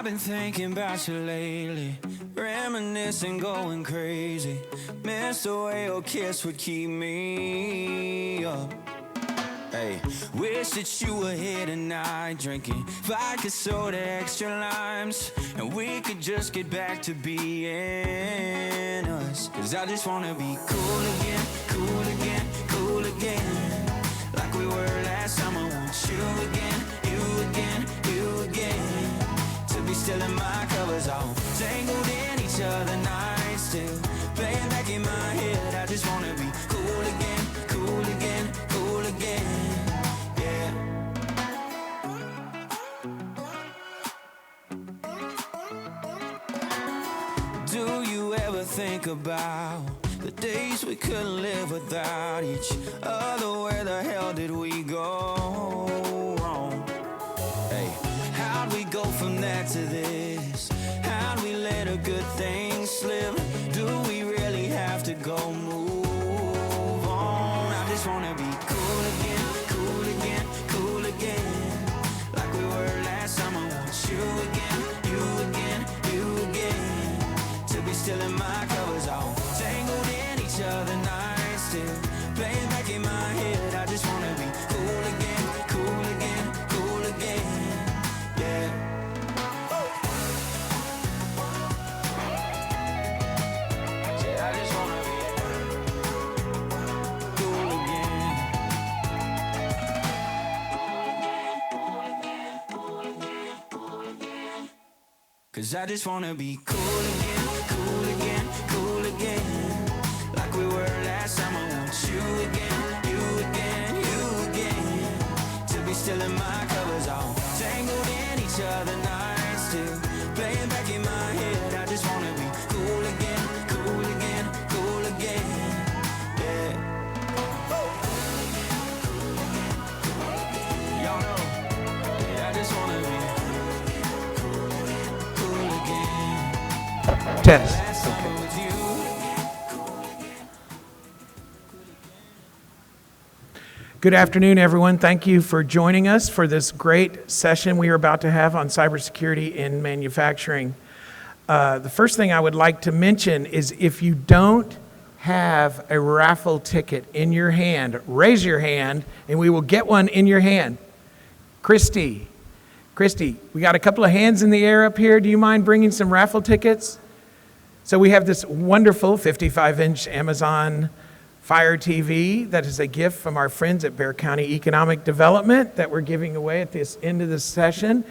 been thinking about you lately, reminiscing, going crazy. Miss the way your kiss would keep me up. Hey, wish that you were here tonight, drinking vodka soda, extra limes, and we could just get back to being us. 'Cause I just wanna be cool again, cool again, cool again, like we were last summer. Want you again, you again, you again, to be still in my covers, all tangled in each other nights, still playing back in my head. I just wanna be cool again, cool again, cool again, yeah. Do you ever think about the days we couldn't live without each other? Where the hell did we go wrong? Hey, how'd we go from that to this? How'd we let a good thing slip? Do we really have to go move on? I just wanna be cool again, cool again, cool again, like we were last summer. Want you again, you again, you again, to be still in my covers, all tangled in each other nights, still playing back in my head. I just wanna be cool again, cool again, cool again, yeah. Yeah, I just wanna be cool again. 'Cause I just wanna be cool again, cool again, cool again, like we were last summer. Want you again, you again, you again, to be still in my covers, all tangled in each other nights, still playing back in my head. I just wanna be cool again, cool again, cool again, yeah. Y'all know, yeah, I just wanna be cool again. Test. Last summer with you. Good afternoon, everyone. Thank you for joining us for this great session we are about to have on cybersecurity in manufacturing. The first thing I would like to mention is if you don't have a raffle ticket in your hand, raise your hand and we will get one in your hand. Christy, we got a couple of hands in the air up here. Do you mind bringing some raffle tickets? So we have this wonderful 55-inch Amazon Fire TV that is a gift from our friends at Bexar County Economic Development that we're giving away at this end of this session.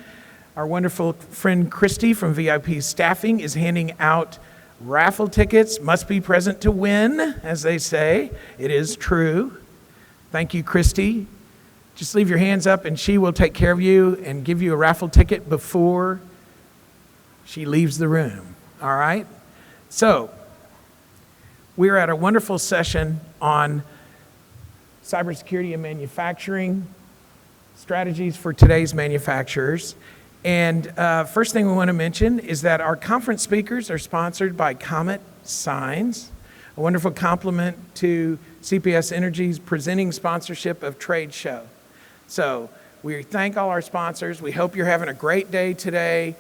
Our wonderful friend Christy from VIP Staffing is handing out raffle tickets. Must be present to win, as they say. It is true. Thank you, Christy. Just leave your hands up and she will take care of you and give you a raffle ticket before she leaves the room. All right? So, we're at a wonderful session on cybersecurity and manufacturing, strategies for today's manufacturers. And first thing we want to mention is that our conference speakers are sponsored by Comet Signs, a wonderful compliment to CPS Energy's presenting sponsorship of Trade Show. So we thank all our sponsors. We hope you're having a great day today.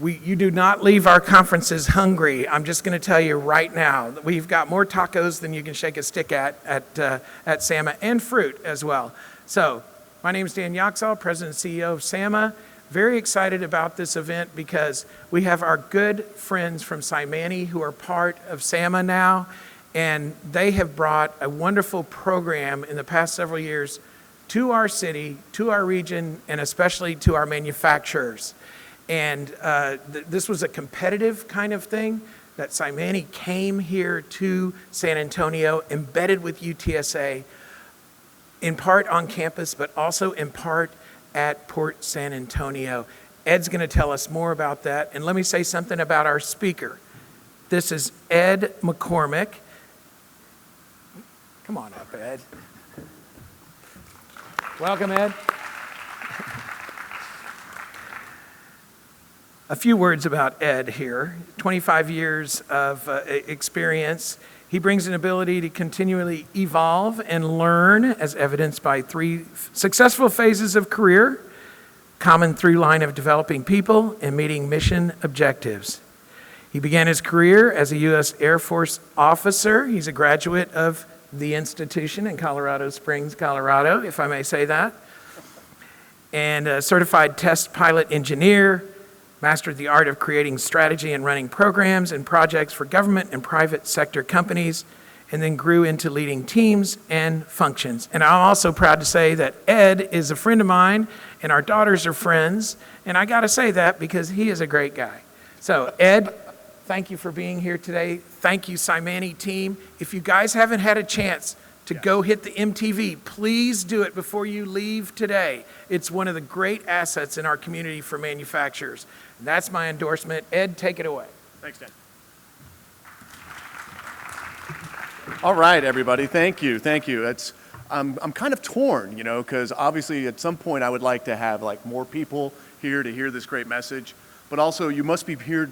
You do not leave our conferences hungry. I'm just going to tell you right now, we've got more tacos than you can shake a stick at SAMA, and fruit as well. So my name is Dan Yaxall, President and CEO of SAMA. Very excited about this event because we have our good friends from CyManII who are part of SAMA now, and they have brought a wonderful program in the past several years to our city, to our region, and especially to our manufacturers. And this was a competitive kind of thing that CyManII came here to San Antonio, embedded with UTSA, in part on campus, but also in part at Port San Antonio. Ed's going to tell us more about that. And let me say something about our speaker. This is Ed McCormick. Come on up, Ed. Welcome, Ed. A few words about Ed here. 25 years of experience. He brings an ability to continually evolve and learn, as evidenced by 3 successful phases of career, common through line of developing people and meeting mission objectives. He began his career as a U.S. Air Force officer. He's a graduate of the institution in Colorado Springs, Colorado, if I may say that, and a certified test pilot engineer, mastered the art of creating strategy and running programs and projects for government and private sector companies, and then grew into leading teams and functions. And I'm also proud to say that Ed is a friend of mine, and our daughters are friends, and I gotta say that because he is a great guy. So Ed, thank you for being here today. Thank you, CyManII team. If you guys haven't had a chance to go hit the MTV, please do it before you leave today. It's one of the great assets in our community for manufacturers. And that's my endorsement. Ed, take it away. Thanks, Dan. All right, everybody, thank you. I'm kind of torn, because obviously at some point I would like to have more people here to hear this great message, but also you must be here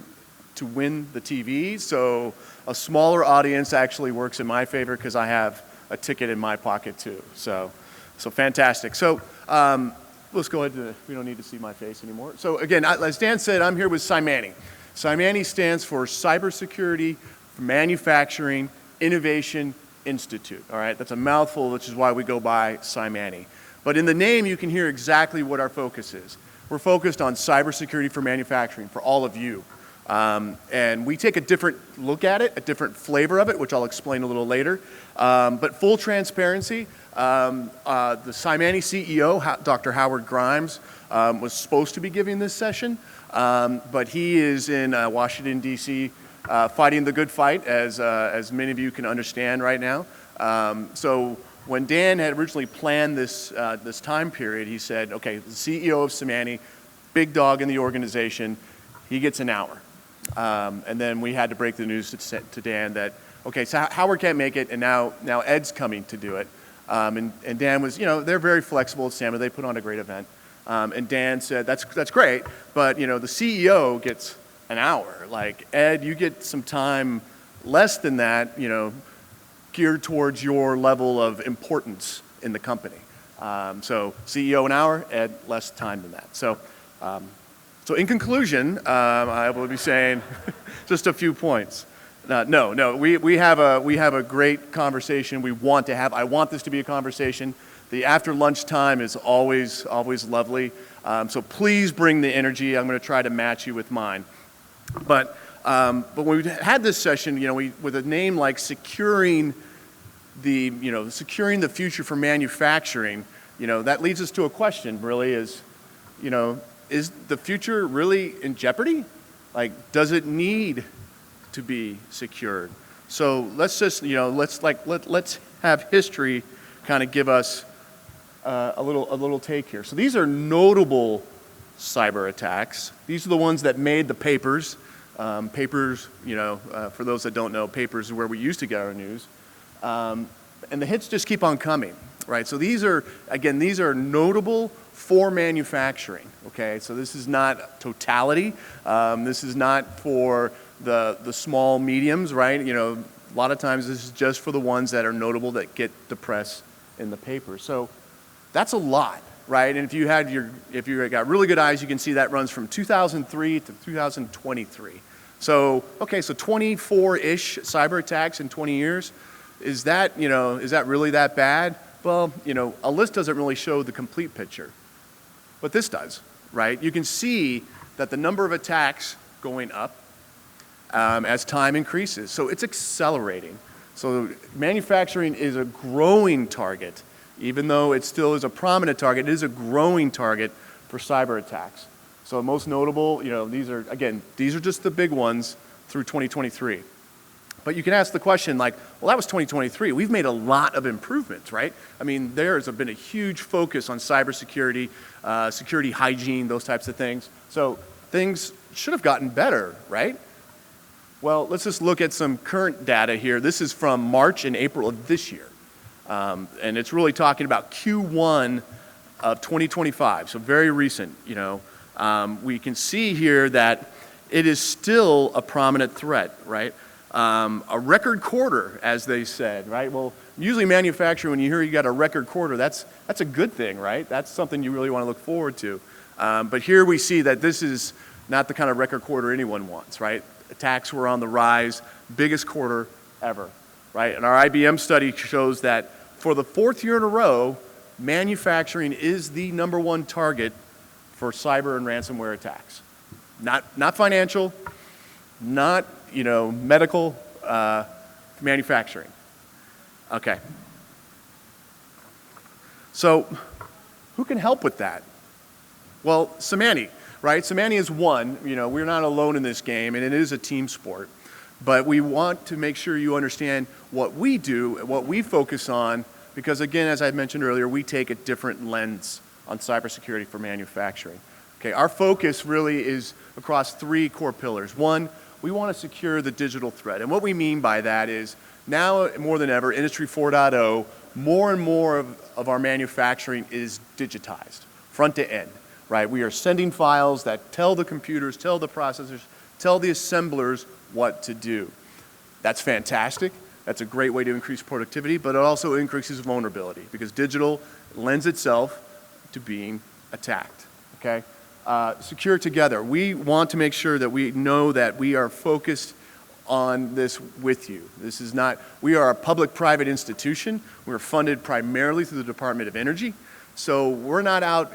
to win the TV, so a smaller audience actually works in my favor because I have a ticket in my pocket too. So fantastic. So let's go ahead. We don't need to see my face anymore. So again, as Dan said, I'm here with CyManII. CyManII stands for Cybersecurity for Manufacturing Innovation Institute. All right, that's a mouthful, which is why we go by CyManII. But in the name, you can hear exactly what our focus is. We're focused on cybersecurity for manufacturing for all of you. And we take a different look at it, a different flavor of it, which I'll explain a little later. But full transparency, the CyManII CEO, Dr. Howard Grimes, was supposed to be giving this session, but he is in Washington, D.C., fighting the good fight, as many of you can understand right now. So when Dan had originally planned this time period, he said, okay, the CEO of CyManII, big dog in the organization, he gets an hour. And then we had to break the news to Dan that, okay, so Howard can't make it, and now Ed's coming to do it. And Dan was, they're very flexible at SAMA. They put on a great event. And Dan said, that's great, but, the CEO gets an hour. Like, Ed, you get some time less than that, geared towards your level of importance in the company. So CEO an hour, Ed less time than that. So in conclusion, I will be saying just a few points. No, we have a great conversation we want to have. I want this to be a conversation. The after lunch time is always lovely. So please bring the energy. I'm going to try to match you with mine. But when we had this session, with a name like securing the future for manufacturing, that leads us to a question. Really, is the future really in jeopardy? Like, does it need to be secured? So let's just let's have history kind of give us a little take here. So these are notable cyber attacks. These are the ones that made the papers. Papers, for those that don't know, papers is where we used to get our news. And the hits just keep on coming, right? So these are notable for manufacturing, okay? So this is not totality. This is not for the small mediums, right? A lot of times this is just for the ones that are notable that get the press in the paper. So that's a lot. Right, and if you got really good eyes, you can see that runs from 2003 to 2023. So 24-ish cyber attacks in 20 years. Is that really that bad? Well, a list doesn't really show the complete picture, but this does, right? You can see that the number of attacks going up as time increases. So it's accelerating. So manufacturing is a growing target. Even though it still is a prominent target, it is a growing target for cyber attacks. So most notable, these are just the big ones through 2023. But you can ask the question well, that was 2023. We've made a lot of improvements, right? I mean, there's been a huge focus on cybersecurity, security hygiene, those types of things. So things should have gotten better, right? Well, let's just look at some current data here. This is from March and April of this year. And it's really talking about Q1 of 2025, so very recent. We can see here that it is still a prominent threat, right? A record quarter, as they said, right? Well, usually manufacturing, when you hear you got a record quarter, that's a good thing, right? That's something you really want to look forward to. But here we see that this is not the kind of record quarter anyone wants, right? Attacks were on the rise, biggest quarter ever, right? And our IBM study shows that for the 4th year in a row, manufacturing is the #1 target for cyber and ransomware attacks. Not financial, not medical, manufacturing. Okay. So who can help with that? Well, CyManII, right? CyManII is one. We're not alone in this game, and it is a team sport. But we want to make sure you understand what we do, what we focus on, because again, as I mentioned earlier, we take a different lens on cybersecurity for manufacturing. Okay, our focus really is across 3 core pillars. One, we want to secure the digital threat. And what we mean by that is now more than ever, Industry 4.0, more and more of our manufacturing is digitized, front to end, right? We are sending files that tell the computers, tell the processors, tell the assemblers what to do. That's fantastic. That's a great way to increase productivity, but it also increases vulnerability because digital lends itself to being attacked, okay? Secure together. We want to make sure that we know that we are focused on this with you. This is not, we are a public-private institution. We're funded primarily through the Department of Energy. So we're not out,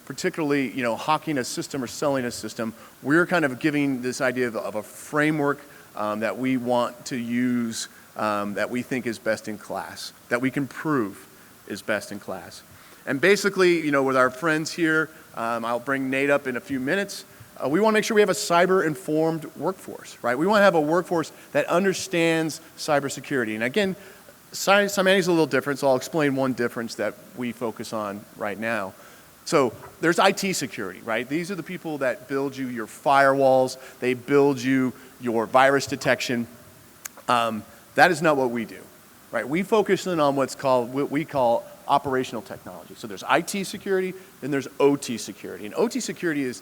particularly, hawking a system or selling a system. We're kind of giving this idea of a framework that we want to use that we think is best in class, that we can prove is best in class. And basically, with our friends here, I'll bring Nate up in a few minutes. We want to make sure we have a cyber-informed workforce, right? We want to have a workforce that understands cybersecurity. And again, CyManII is a little different, so I'll explain one difference that we focus on right now. So there's IT security, right? These are the people that build you your firewalls. They build you your virus detection. That is not what we do, right? We focus in on what we call operational technology. So there's IT security, and there's OT security. And OT security is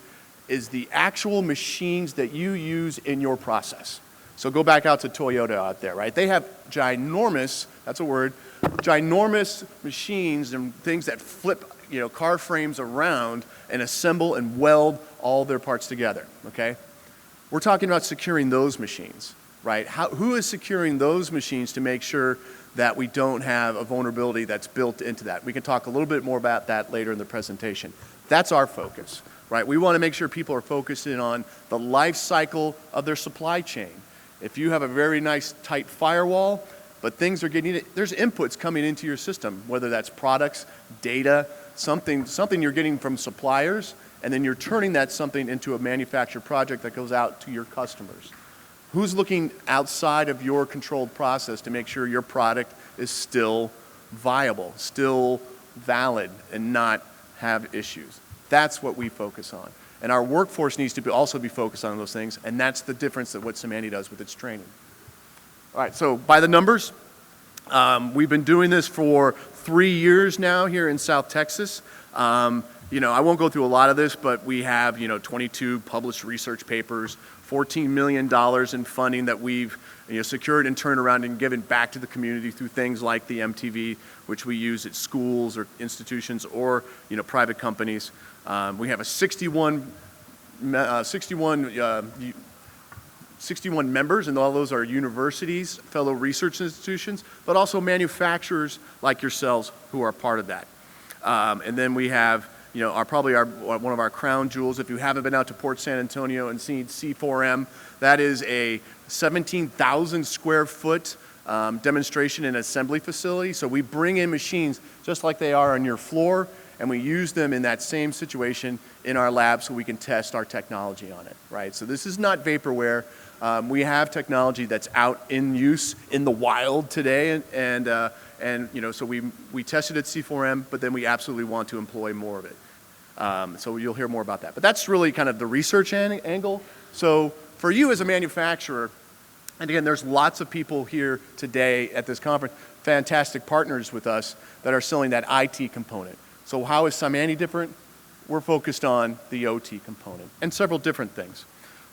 the actual machines that you use in your process. So go back out to Toyota out there, right? They have ginormous, that's a word, ginormous machines and things that flip, car frames around and assemble and weld all their parts together, okay? We're talking about securing those machines, right? Who is securing those machines to make sure that we don't have a vulnerability that's built into that? We can talk a little bit more about that later in the presentation. That's our focus, right? We want to make sure people are focusing on the life cycle of their supply chain. If you have a very nice tight firewall, but things are there's inputs coming into your system, whether that's products, data, something you're getting from suppliers, and then you're turning that something into a manufactured project that goes out to your customers. Who's looking outside of your controlled process to make sure your product is still viable, still valid, and not have issues? That's what we focus on. And our workforce needs to also be focused on those things, and that's the difference that what CyManII does with its training. All right, so by the numbers, we've been doing this for 3 years now here in South Texas. I won't go through a lot of this, but we have 22 published research papers, $14 million in funding that we've secured and turned around and given back to the community through things like the MTV, which we use at schools or institutions or private companies. We have a 61 members, and all those are universities, fellow research institutions, but also manufacturers like yourselves who are part of that. And then we have one of our crown jewels. If you haven't been out to Port San Antonio and seen C4M, that is a 17,000 square foot demonstration and assembly facility. So we bring in machines just like they are on your floor, and we use them in that same situation in our lab so we can test our technology on it, right? So this is not vaporware. We have technology that's out in use in the wild today, and so we tested at C4M, but then we absolutely want to employ more of it. So you'll hear more about that. But that's really kind of the research angle. So for you as a manufacturer, and again, there's lots of people here today at this conference, fantastic partners with us that are selling that IT component. So how is CyManII different? We're focused on the OT component and several different things.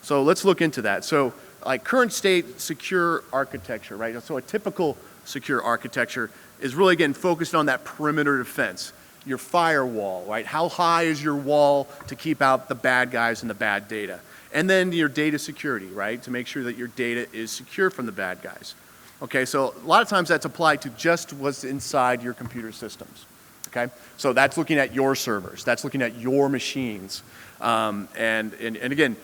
So let's look into that. So like current state secure architecture, right? So a typical secure architecture is really, again, focused on that perimeter defense. your firewall, right? How high is your wall to keep out the bad guys and the bad data? And then your data security, right? To make sure that your data is secure from the bad guys. Okay, so a lot of times that's applied to just what's inside your computer systems. Okay, so that's looking at your servers, that's looking at your machines. And again,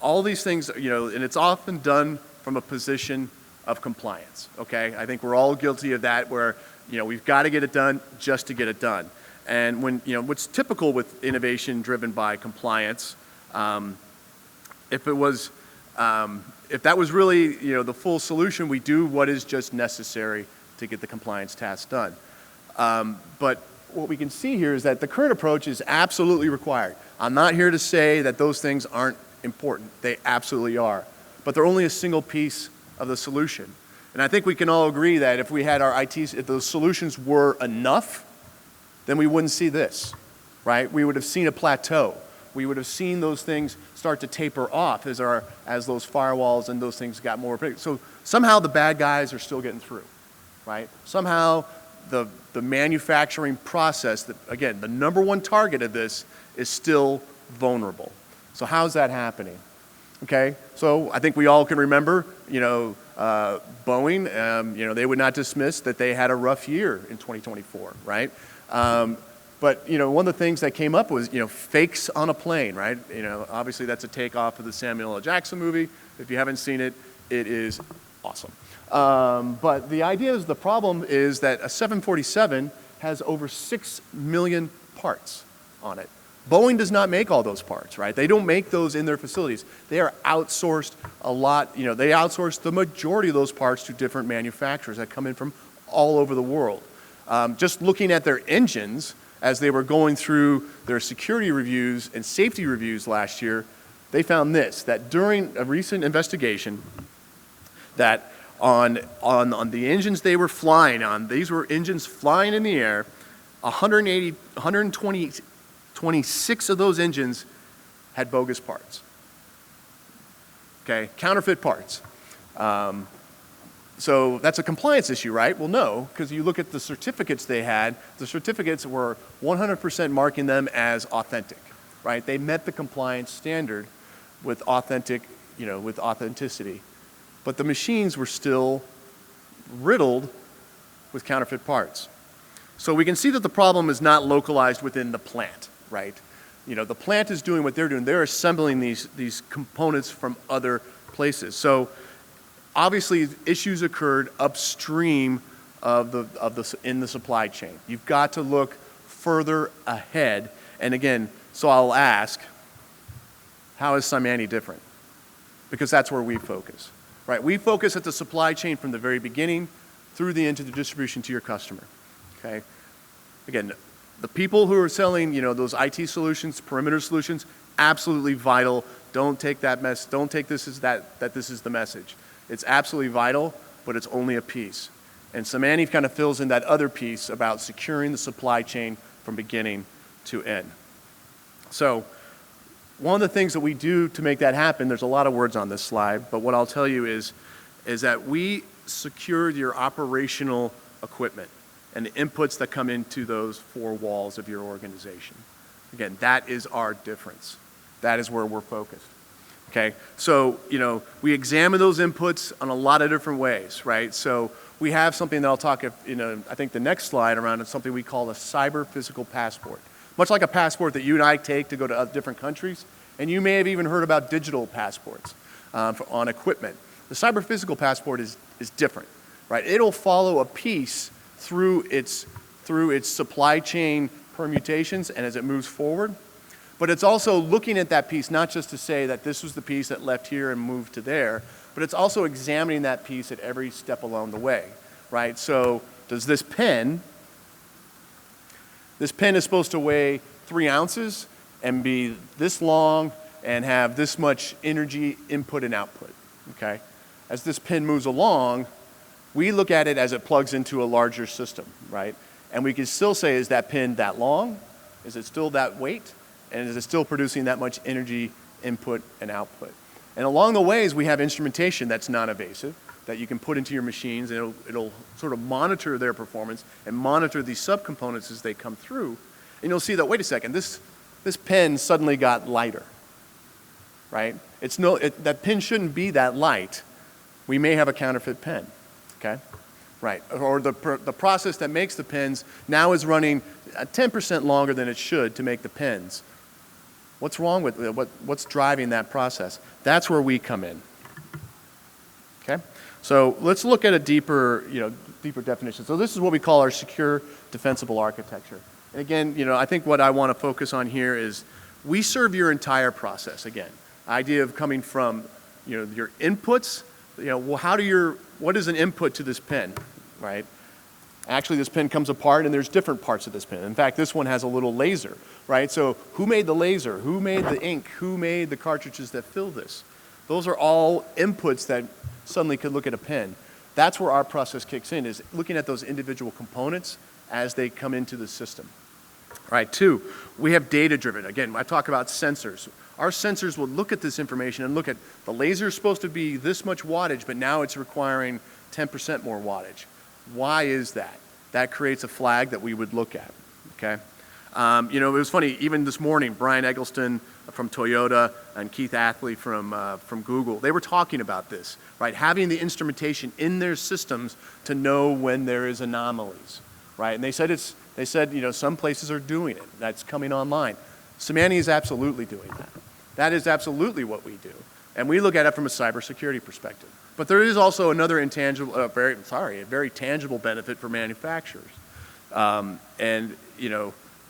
all these things, and it's often done from a position of compliance, okay? I think we're all guilty of that where, we've got to get it done just to get it done. And when, what's typical with innovation driven by compliance, if that was really, the full solution, we do what is just necessary to get the compliance task done. But what we can see here is that the current approach is absolutely required. I'm not here to say that those things aren't important. They absolutely are. But they're only a single piece of the solution. And I think we can all agree that if we had our if those solutions were enough, then we wouldn't see this, right? We would have seen a plateau. We would have seen those things start to taper off as those firewalls and those things got more. So somehow the bad guys are still getting through, right? Somehow the manufacturing process, that again, the number one target of this is still vulnerable. So how's that happening? Okay, so I think we all can remember, Boeing, they would not dismiss that they had a rough year in 2024, right? But one of the things that came up was fakes on a plane, right? Obviously that's a takeoff of the Samuel L. Jackson movie. If you haven't seen it, it is awesome. But the idea is the problem is that a 747 has over 6 million parts on it. Boeing does not make all those parts, right? They don't make those in their facilities. They are outsourced a lot. They outsource the majority of those parts to different manufacturers that come in from all over the world. Just looking at their engines as they were going through their security reviews and safety reviews last year, they found this, that during a recent investigation, that on the engines they were flying on, these were engines flying in the air, 126 of those engines had bogus parts. Okay, counterfeit parts. So that's a compliance issue, right? Well, no, because you look at the certificates they had, the certificates were 100% marking them as authentic, right? They met the compliance standard with with authenticity. But the machines were still riddled with counterfeit parts. So we can see that the problem is not localized within the plant, right? The plant is doing what they're doing. They're assembling these components from other places. So obviously issues occurred upstream in the supply chain. You've got to look further ahead. And again, so I'll ask, how is CyManII different? Because that's where we focus, right? We focus at the supply chain from the very beginning through into the distribution to your customer, okay? Again, the people who are selling, those IT solutions, perimeter solutions, absolutely vital. Don't take don't take this as that this is the message. It's absolutely vital, but it's only a piece. And CyManII kind of fills in that other piece about securing the supply chain from beginning to end. So one of the things that we do to make that happen, there's a lot of words on this slide, but what I'll tell you is that we secure your operational equipment and the inputs that come into those four walls of your organization. Again, that is our difference. That is where we're focused. Okay, so we examine those inputs on a lot of different ways, right? So we have something that I'll talk, I think the next slide around is something we call a cyber physical passport. Much like a passport that you and I take to go to different countries, and you may have even heard about digital passports on equipment. The cyber physical passport is different, right? It'll follow a piece through its supply chain permutations and as it moves forward. But it's also looking at that piece, not just to say that this was the piece that left here and moved to there, but it's also examining that piece at every step along the way, right? So does this pen is supposed to weigh 3 ounces and be this long and have this much energy input and output, okay? As this pen moves along, we look at it as it plugs into a larger system, right? And we can still say, is that pen that long? Is it still that weight? And is it still producing that much energy input and output? And along the ways, we have instrumentation that's non-invasive that you can put into your machines, and it'll sort of monitor their performance and monitor these subcomponents as they come through. and you'll see that, wait a second, this pen suddenly got lighter, right? That pen shouldn't be that light. We may have a counterfeit pen, okay? Right, or the process that makes the pens now is running 10% longer than it should to make the pens. What's wrong with it? What's driving that process? That's where we come in. Okay, so let's look at a deeper definition. So this is what we call our secure defensible architecture. And again, I think what I want to focus on here is we serve your entire process. Again, idea of coming from your inputs. What is an input to this pen, right? Actually, this pen comes apart, and there's different parts of this pen. In fact, this one has a little laser, right? So who made the laser? Who made the ink? Who made the cartridges that fill this? Those are all inputs that suddenly could look at a pen. That's where our process kicks in, is looking at those individual components as they come into the system. All right, 2, we have data-driven. Again, I talk about sensors. Our sensors will look at this information and look at the laser is supposed to be this much wattage, but now it's requiring 10% more wattage. Why is that? That creates a flag that we would look at, okay? It was funny, even this morning, Brian Eggleston from Toyota and Keith Athley from Google, they were talking about this, right? Having the instrumentation in their systems to know when there is anomalies, right? And they said some places are doing it. That's coming online. CyManII is absolutely doing that. That is absolutely what we do. And we look at it from a cybersecurity perspective. But there is also another a very tangible benefit for manufacturers.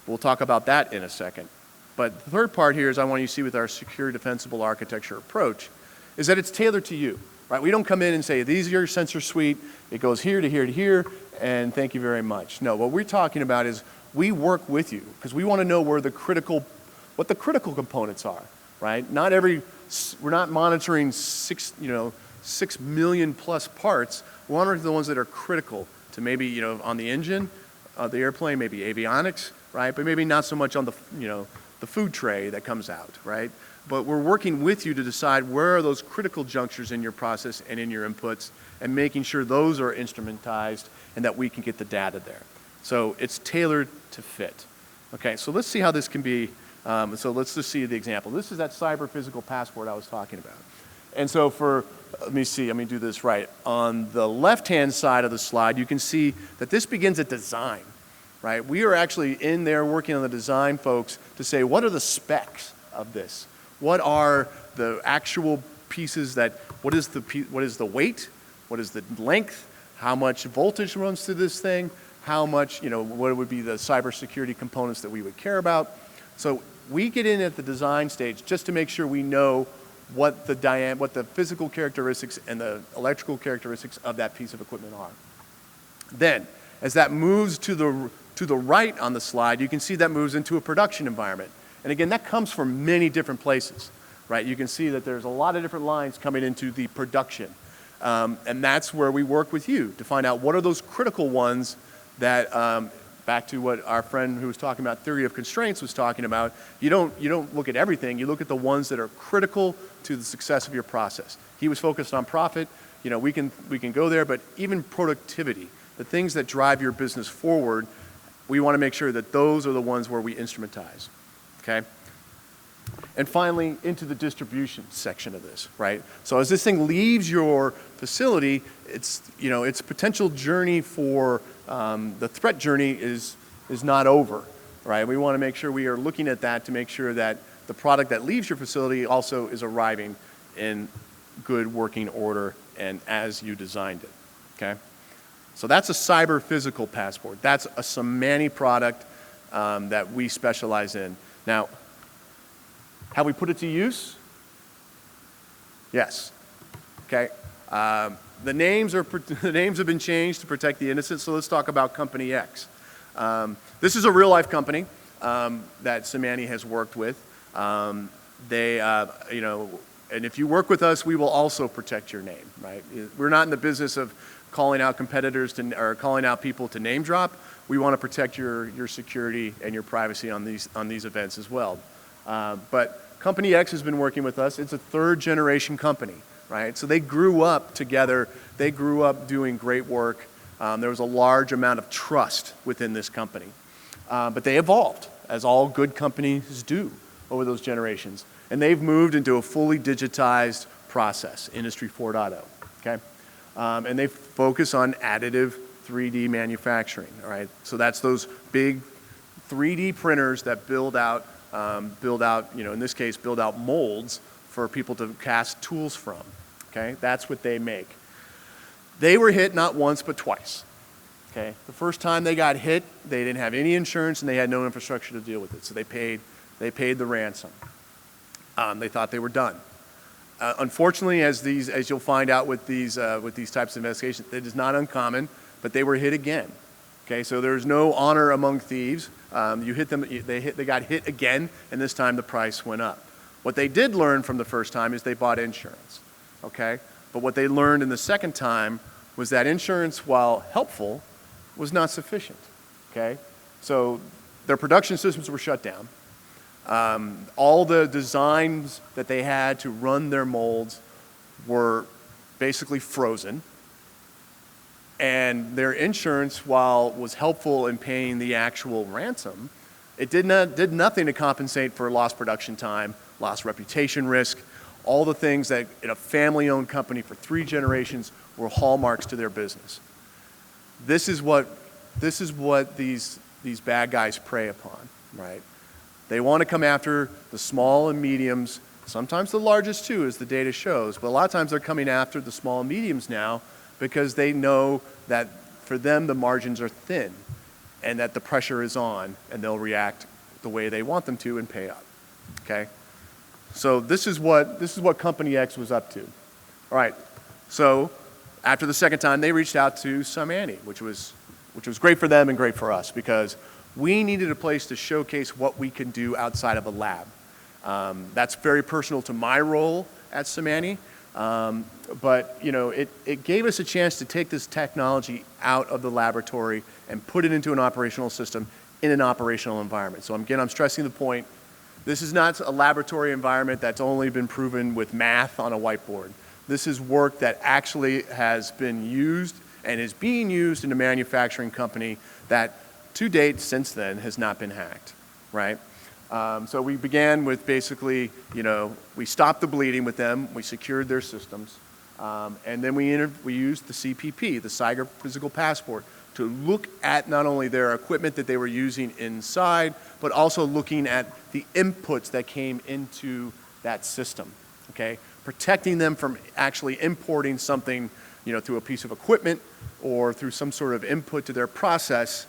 We'll talk about that in a second. But the third part here is I want you to see with our secure defensible architecture approach is that it's tailored to you, right? We don't come in and say, these are your sensor suite, it goes here to here to here, and thank you very much. No, what we're talking about is we work with you because we want to know what the critical components are, right? We're not monitoring 6 million plus parts. We're monitoring the ones that are critical to maybe, on the engine, the airplane, maybe avionics, right? But maybe not so much on the food tray that comes out, right? But we're working with you to decide where are those critical junctures in your process and in your inputs and making sure those are instrumentized and that we can get the data there. So it's tailored to fit. Okay, so let's see how this can be. So let's just see the example. This is that cyber physical passport I was talking about. And so let me do this right. On the left-hand side of the slide, you can see that this begins at design, right? We are actually in there working on the design folks to say, what are the specs of this? What are the actual pieces what is the weight? What is the length? How much voltage runs through this thing? How much, what would be the cybersecurity components that we would care about? So we get in at the design stage just to make sure we know what the physical characteristics and the electrical characteristics of that piece of equipment are. Then, as that moves to the right on the slide, you can see that moves into a production environment. And again, that comes from many different places, right? You can see that there's a lot of different lines coming into the production. And that's where we work with you to find out what are those critical ones that, back to what our friend who was talking about theory of constraints was talking about, you don't look at everything, you look at the ones that are critical to the success of your process. He was focused on profit, we can go there, but even productivity, the things that drive your business forward, we want to make sure that those are the ones where we instrumentize, okay? And finally, into the distribution section of this, right? So as this thing leaves your facility, its potential journey for the threat journey is not over, right? We want to make sure we are looking at that to make sure that the product that leaves your facility also is arriving in good working order and as you designed it, okay? So that's a cyber physical passport. That's a CyManII product that we specialize in. Now, have we put it to use? Yes. Okay. The names have been changed to protect the innocent. So let's talk about Company X. This is a real life company that CyManII has worked with. And if you work with us, we will also protect your name. Right? We're not in the business of calling out competitors or calling out people to name drop. We want to protect your security and your privacy on these events as well. But Company X has been working with us. It's a third generation company, right? So they grew up together. They grew up doing great work. There was a large amount of trust within this company. But they evolved as all good companies do over those generations. And they've moved into a fully digitized process, Industry 4.0, okay? And they focus on additive 3D manufacturing, all right? So that's those big 3D printers that build out, in this case, build out molds for people to cast tools from, okay? That's what they make. They were hit not once, but twice, okay? The first time they got hit, they didn't have any insurance and they had no infrastructure to deal with it, so they paid the ransom. They thought they were done. Unfortunately, as you'll find out with these types of investigations, it is not uncommon, but they were hit again. Okay, so there's no honor among thieves. You hit them, they got hit again, and this time the price went up. What they did learn from the first time is they bought insurance. Okay, but what they learned in the second time was that insurance, while helpful, was not sufficient. Okay, so their production systems were shut down. All the designs that they had to run their molds were basically frozen. And their insurance, while was helpful in paying the actual ransom, it did nothing to compensate for lost production time, lost reputation risk, all the things that in a family-owned company for 3 generations were hallmarks to their business. This is what these bad guys prey upon, right? They want to come after the small and mediums, sometimes the largest too, as the data shows, but a lot of times they're coming after the small and mediums now because they know that for them the margins are thin and that the pressure is on and they'll react the way they want them to and pay up, okay? So this is what Company X was up to. All right, so after the second time they reached out to CyManII, which was great for them and great for us because we needed a place to showcase what we can do outside of a lab. That's very personal to my role at CyManII, but it gave us a chance to take this technology out of the laboratory and put it into an operational system in an operational environment. So again, I'm stressing the point, this is not a laboratory environment that's only been proven with math on a whiteboard. This is work that actually has been used and is being used in a manufacturing company that to date, since then, has not been hacked, right? So we began with basically, we stopped the bleeding with them, we secured their systems, and then we used the CPP, the Cyber Physical Passport, to look at not only their equipment that they were using inside, but also looking at the inputs that came into that system, okay? Protecting them from actually importing something, through a piece of equipment or through some sort of input to their process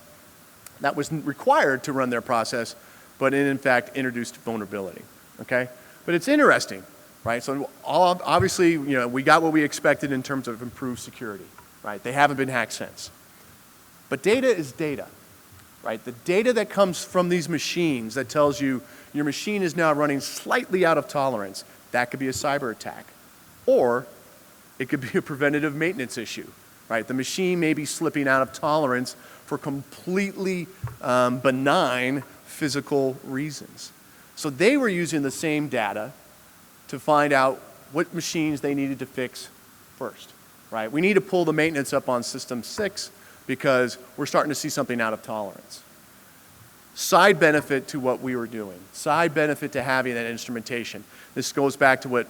that was required to run their process, but in fact introduced vulnerability, okay? But it's interesting, right? So obviously, we got what we expected in terms of improved security, right? They haven't been hacked since. But data is data, right? The data that comes from these machines that tells you your machine is now running slightly out of tolerance, that could be a cyber attack. Or it could be a preventative maintenance issue, right? The machine may be slipping out of tolerance for completely benign physical reasons. So they were using the same data to find out what machines they needed to fix first, right? We need to pull the maintenance up on System 6 because we're starting to see something out of tolerance. Side benefit to what we were doing, side benefit to having that instrumentation. This goes back to what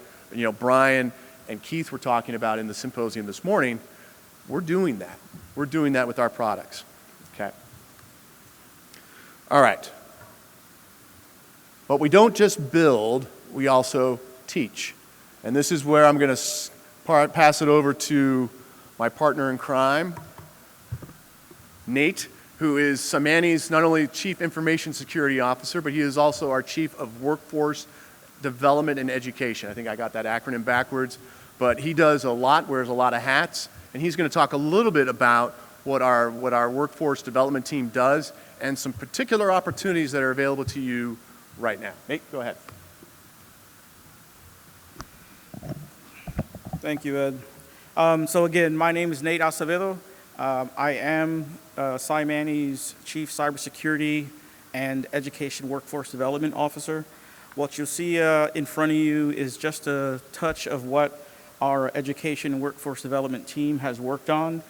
Brian and Keith were talking about in the symposium this morning. We're doing that. We're doing that with our products. Okay. All right. But we don't just build, we also teach. And this is where I'm going to pass it over to my partner in crime, Nate, who is CyManII's not only Chief Information Security Officer, but he is also our Chief of Workforce Development and Education. I think I got that acronym backwards, but he does a lot, wears a lot of hats, and he's going to talk a little bit about what our workforce development team does and some particular opportunities that are available to you right now. Nate, go ahead. Thank you, Ed. So again, my name is Nate Acevedo. I am CyManII's Chief Cybersecurity and Education Workforce Development Officer. What you'll see in front of you is just a touch of what our education and workforce development team has worked on.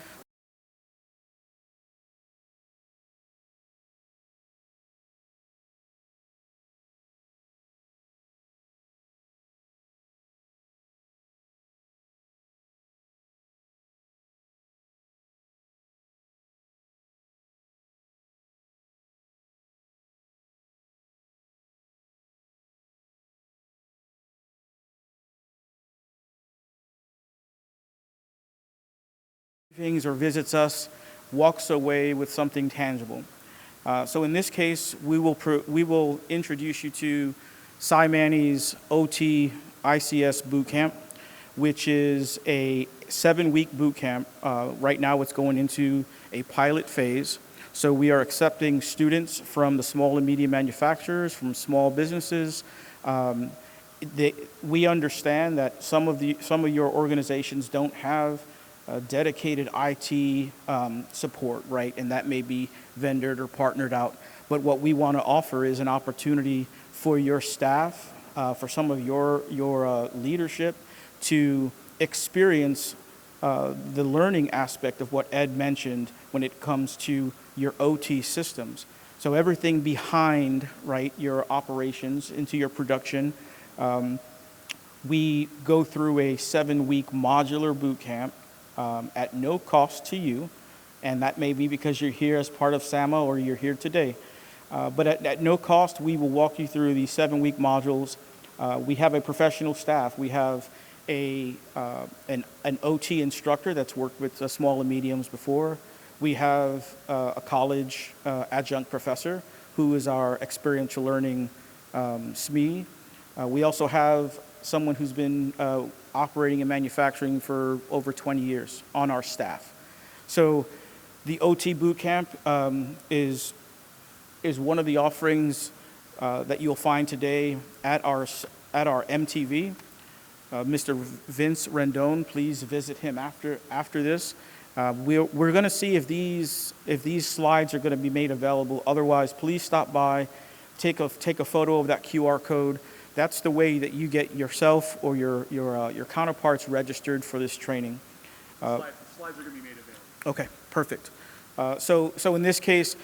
things or visits us walks away with something tangible. So in this case, we will introduce you to CyManII's OT ICS Bootcamp, which is a 7-week bootcamp. Right now it's going into a pilot phase. So we are accepting students from the small and medium manufacturers, from small businesses. We understand that some of your organizations don't have dedicated IT support, right? And that may be vendored or partnered out. But what we want to offer is an opportunity for your staff, for some of your leadership to experience the learning aspect of what Ed mentioned when it comes to your OT systems. So everything behind, right, your operations into your production. We go through a 7-week modular boot camp at no cost to you, and that may be because you're here as part of SAMA or you're here today. But at no cost, we will walk you through these 7-week modules. We have a professional staff. We have an OT instructor that's worked with small and mediums before. We have a college adjunct professor who is our experiential learning SME. We also have someone who's been operating in manufacturing for over 20 years on our staff. So the OT Bootcamp is one of the offerings that you'll find today at our MTV. Mr. Vince Rendon, please visit him after this. We're going to see if these slides are going to be made available. Otherwise, please stop by, take a photo of that QR code. That's the way that you get yourself or your counterparts registered for this training. Slides are going to be made available. Okay, perfect. So in this case,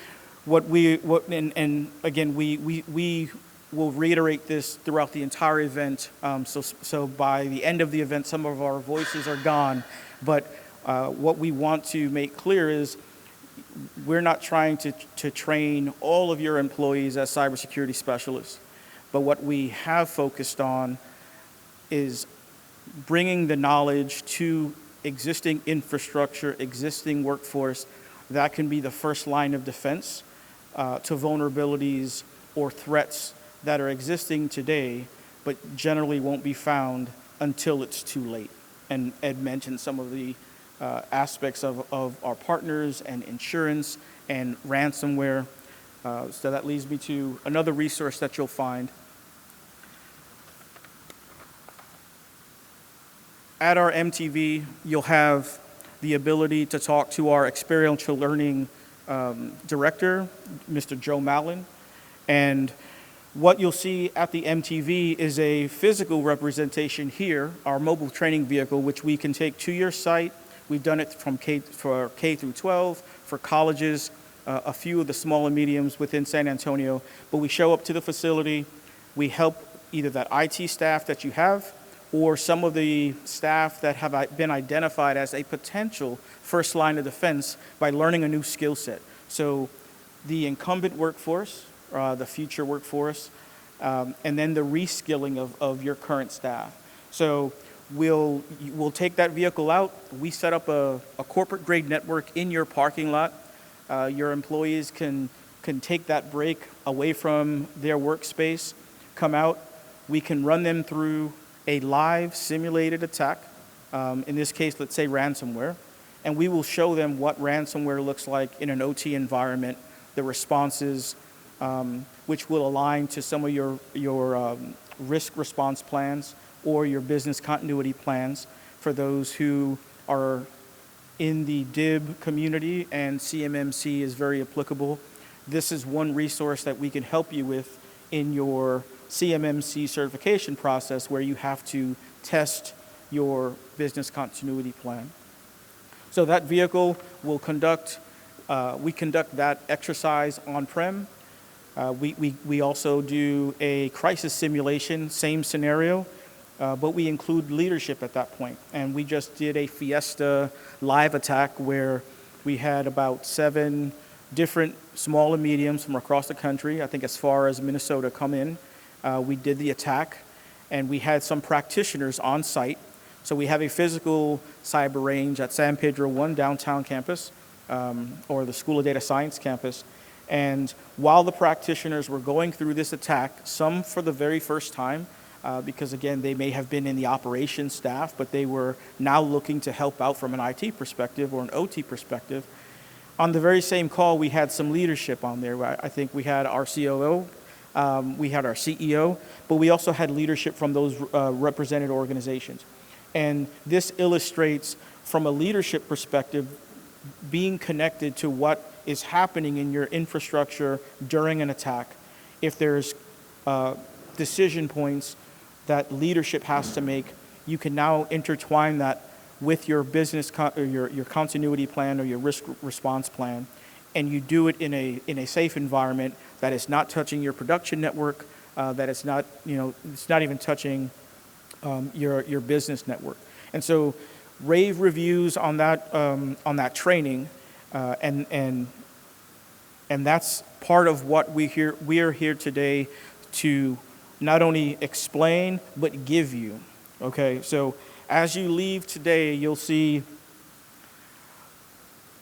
again, we will reiterate this throughout the entire event. So by the end of the event, some of our voices are gone. But what we want to make clear is we're not trying to train all of your employees as cybersecurity specialists. But what we have focused on is bringing the knowledge to existing infrastructure, existing workforce that can be the first line of defense to vulnerabilities or threats that are existing today, but generally won't be found until it's too late. And Ed mentioned some of the aspects of our partners and insurance and ransomware. So that leads me to another resource that you'll find. At our MTV, you'll have the ability to talk to our experiential learning director, Mr. Joe Mallon. And what you'll see at the MTV is a physical representation here, our mobile training vehicle, which we can take to your site. We've done it for K through 12, for colleges, a few of the small and mediums within San Antonio. But we show up to the facility, we help either that IT staff that you have or some of the staff that have been identified as a potential first line of defense by learning a new skill set. So the incumbent workforce, the future workforce, and then the reskilling of your current staff. So we'll take that vehicle out. We set up a corporate grade network in your parking lot. Your employees can take that break away from their workspace, come out. We can run them through a live simulated attack, in this case, let's say ransomware, and we will show them what ransomware looks like in an OT environment, the responses, which will align to some of your risk response plans or your business continuity plans for those who are in the DIB community, and CMMC is very applicable. This is one resource that we can help you with in your CMMC certification process, where you have to test your business continuity plan. So that vehicle will we conduct that exercise on-prem. We also do a crisis simulation, same scenario, but we include leadership at that point. And we just did a Fiesta live attack where we had about 7 different small and mediums from across the country, I think as far as Minnesota, come in. We did the attack, and we had some practitioners on site. So we have a physical cyber range at San Pedro 1 downtown campus, or the School of Data Science campus. And while the practitioners were going through this attack, some for the very first time, because again, they may have been in the operations staff, but they were now looking to help out from an IT perspective or an OT perspective. On the very same call, we had some leadership on there. I think we had our COO, we had our CEO, but we also had leadership from those represented organizations. And this illustrates, from a leadership perspective, being connected to what is happening in your infrastructure during an attack. If there's decision points that leadership has to make, you can now intertwine that with your business, or your continuity plan or your risk response plan, and you do it in a safe environment that is not touching your production network, that it's not, it's not even touching your business network. And so rave reviews on that training, and that's part of what we are here today to not only explain, but give you, okay? So as you leave today, you'll see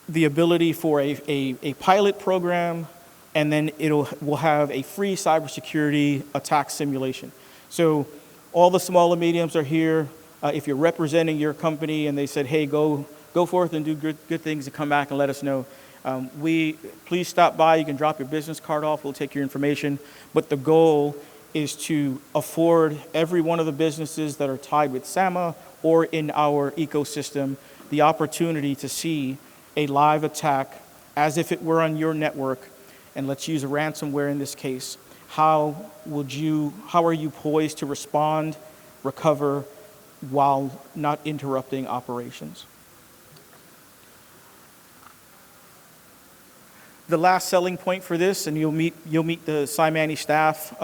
the ability for a pilot program, and then we'll have a free cybersecurity attack simulation. So all the small and mediums are here. If you're representing your company and they said, hey, go forth and do good things and come back and let us know, please stop by. You can drop your business card off. We'll take your information. But the goal is to afford every one of the businesses that are tied with SAMA or in our ecosystem the opportunity to see a live attack as if it were on your network. And let's use a ransomware in this case. How are you poised to respond, recover, while not interrupting operations? The last selling point for this, and you'll meet the CyManII staff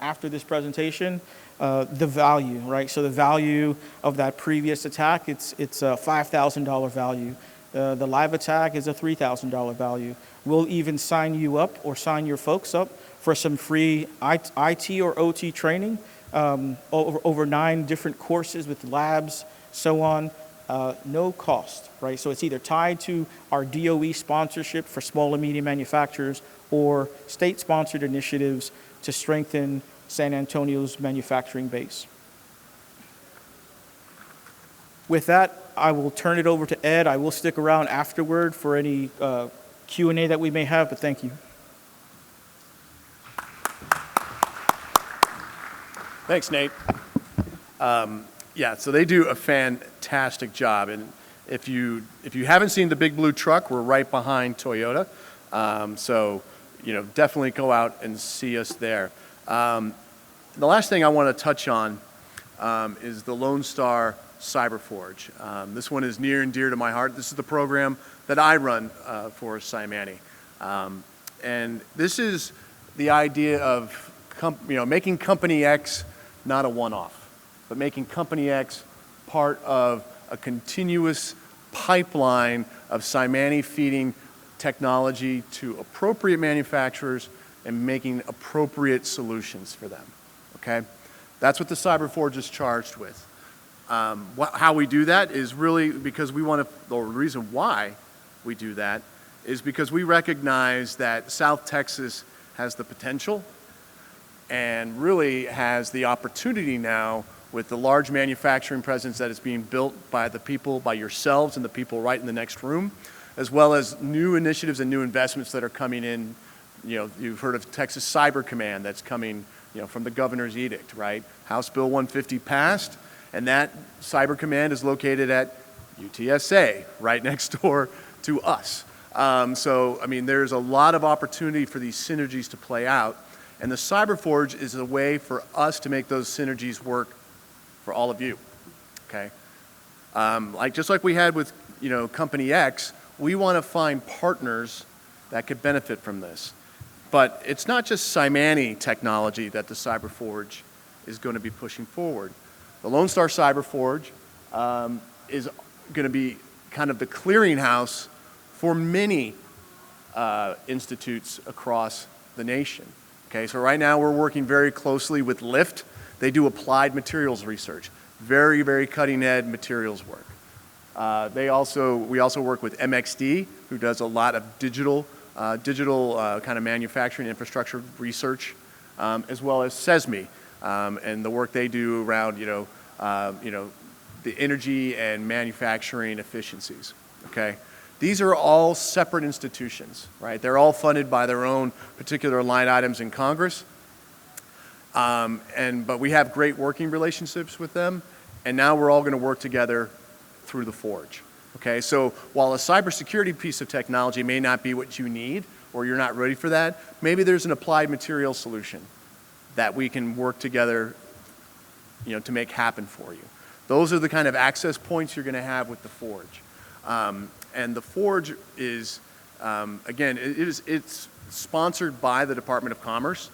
after this presentation, the value, right? So the value of that previous attack, it's a $5,000 value. The live attack is a $3,000 value. We'll even sign you up or sign your folks up for some free IT or OT training, over 9 different courses with labs, so on. No cost, right? So it's either tied to our DOE sponsorship for small and medium manufacturers or state-sponsored initiatives to strengthen San Antonio's manufacturing base. With that, I will turn it over to Ed. I will stick around afterward for any Q&A that we may have, but thank you. Thanks, Nate. Yeah, so they do a fantastic job, and if you haven't seen the big blue truck, we're right behind Toyota. So definitely go out and see us there. The last thing I want to touch on is the Lone Star CyberForge. This one is near and dear to my heart. This is the program that I run for CyManII, and this is the idea of making Company X not a one-off, but making Company X part of a continuous pipeline of CyManII feeding technology to appropriate manufacturers and making appropriate solutions for them, okay? That's what the CyberForge is charged with. How we do that is really because the reason why we do that is because we recognize that South Texas has the potential and really has the opportunity now with the large manufacturing presence that is being built by the people, by yourselves and the people right in the next room, as well as new initiatives and new investments that are coming in. You've heard of Texas Cyber Command that's coming, from the governor's edict, right? House Bill 150 passed, and that Cyber Command is located at UTSA, right next door to us. There's a lot of opportunity for these synergies to play out. And the CyberForge is a way for us to make those synergies work for all of you, okay? Just like we had with, Company X, we want to find partners that could benefit from this. But it's not just CyManII technology that the CyberForge is going to be pushing forward. The Lone Star CyberForge is going to be kind of the clearinghouse for many institutes across the nation. Okay, so right now we're working very closely with LIFT. They do applied materials research. very, very cutting-edge materials work. We also work with MXD, who does a lot of digital kind of manufacturing infrastructure research, as well as CESME, and the work they do around, the energy and manufacturing efficiencies, okay? These are all separate institutions, right? They're all funded by their own particular line items in Congress, but we have great working relationships with them, and now we're all going to work together through the Forge, okay? So while a cybersecurity piece of technology may not be what you need, or you're not ready for that, maybe there's an applied materials solution that we can work together, to make happen for you. Those are the kind of access points you're going to have with the Forge. And the Forge is, again, it's sponsored by the Department of Commerce.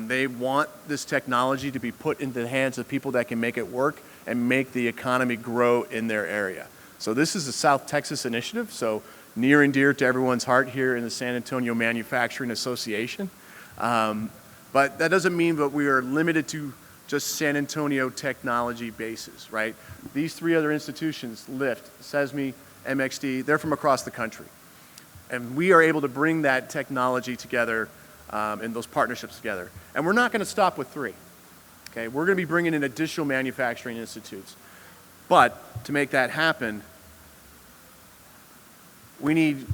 They want this technology to be put into the hands of people that can make it work and make the economy grow in their area. So this is a South Texas initiative, so near and dear to everyone's heart here in the San Antonio Manufacturing Association. But that doesn't mean that we are limited to just San Antonio technology bases, right? These three other institutions, LIFT, CESME, MXD, they're from across the country. And we are able to bring that technology together and those partnerships together. And we're not going to stop with three, okay? We're going to be bringing in additional manufacturing institutes. But to make that happen, we need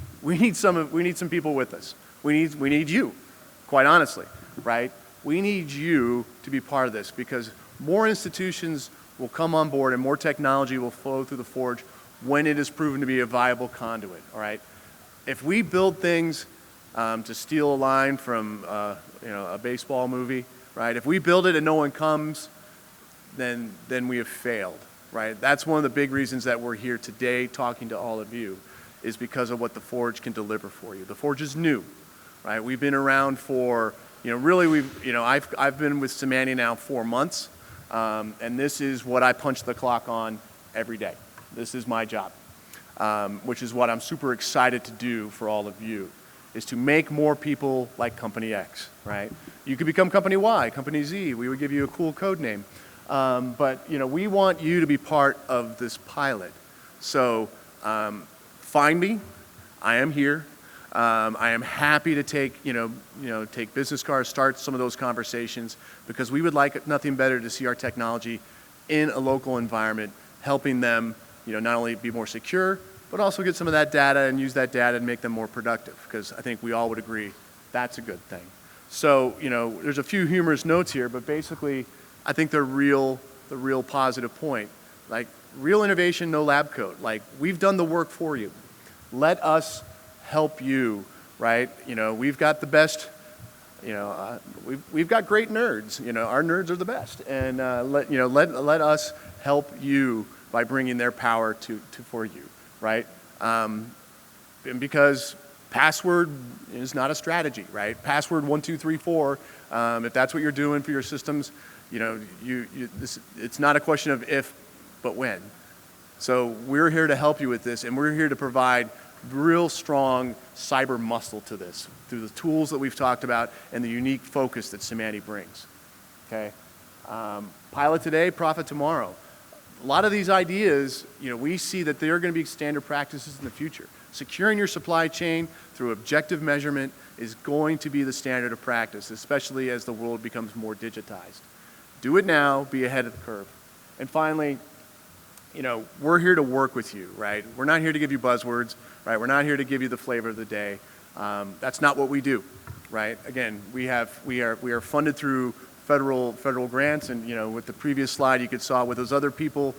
some people with us. We need you, quite honestly, right? We need you to be part of this because more institutions will come on board and more technology will flow through the Forge when it is proven to be a viable conduit, all right? If we build things to steal a line from a baseball movie, right? If we build it and no one comes, then we have failed, right? That's one of the big reasons that we're here today talking to all of you is because of what the Forge can deliver for you. The Forge is new, right? We've been around for, I've been with CyManII now 4 months, and this is what I punch the clock on every day. This is my job, which is what I'm super excited to do for all of you, is to make more people like Company X, right? You could become Company Y, Company Z. We would give you a cool code name. But we want you to be part of this pilot. So find me. I am here. I am happy to take business cards, start some of those conversations, because we would like nothing better to see our technology in a local environment, helping them, not only be more secure, but also get some of that data and use that data and make them more productive, because I think we all would agree that's a good thing. So, there's a few humorous notes here, but basically, I think the real positive point. Like, real innovation, no lab coat. Like, we've done the work for you. Let us help you, right? We've got the best, we've got great nerds. Our nerds are the best. And let us help you by bringing their power for you, right? And because password is not a strategy, right? Password 1234, if that's what you're doing for your systems, it's not a question of if, but when. So we're here to help you with this, and we're here to provide real strong cyber muscle to this through the tools that we've talked about and the unique focus that CyManII brings, okay? Pilot today, profit tomorrow. A lot of these ideas, we see that they're going to be standard practices in the future. Securing your supply chain through objective measurement is going to be the standard of practice, especially as the world becomes more digitized. Do it now, be ahead of the curve. And finally, we're here to work with you, right? We're not here to give you buzzwords, right? We're not here to give you the flavor of the day. That's not what we do, right? Again, we are funded through federal grants, and with the previous slide you saw with those other people,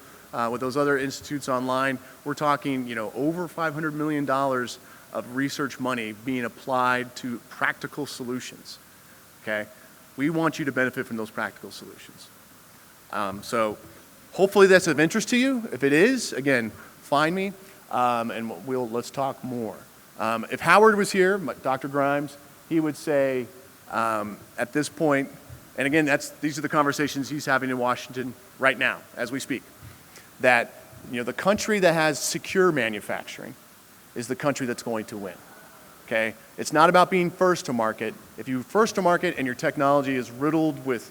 with those other institutes online, we're talking over $500 million of research money being applied to practical solutions. Okay, we want you to benefit from those practical solutions. So hopefully that's of interest to you. If it is, again, find me, and let's talk more. If Howard was here, Dr. Grimes, he would say at this point. And again, these are the conversations he's having in Washington right now, as we speak, that the country that has secure manufacturing is the country that's going to win, okay? It's not about being first to market. If you're first to market and your technology is riddled with